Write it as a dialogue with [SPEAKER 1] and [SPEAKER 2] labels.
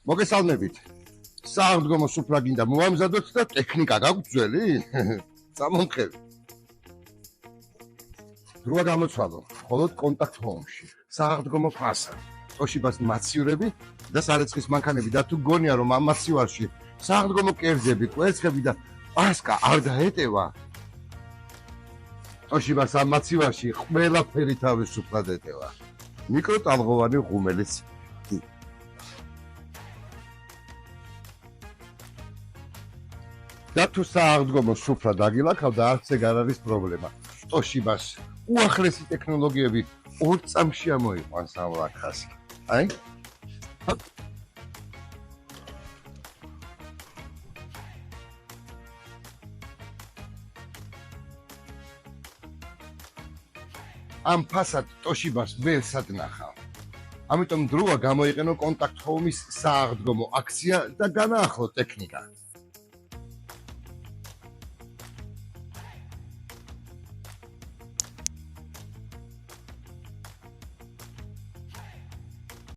[SPEAKER 1] მოგესალმებით. სააღდგომო სუფრა გინდა მოამზადოთ და ტექნიკა გაგვთ ძველი? წამომხევი. დროა გამოცვალო, მხოლოდ კონტაქტ ჰომში. სააღდგომო ფასადი. ტოშიბას მაცივრები და სარეცხის მანქანები და თუ გონია რომ ამ მაცივარში სააღდგომო კერძები, კვერცხები და პასკა არ დაეტევა. ტოშიბას ამ მაცივარში ყველაფერი თავისუფლად ეტევა. მიკროტალღოვანი ღუმელიც. და თუ სააღდგომო სუფრა დაგილახავდა, არც ეგ არ არის პრობლემა. ტოშიბას უახლესი ტექნოლოგიები 2 წამში ამოიყვანს ამ ლაქას. აი? ამ ფასად ტოშიბას ვერსად ნახავ. ამიტომ დროა გამოიყენო კონტაქტ ჰომის სააღდგომო აქცია და განაახლო ტექნიკა.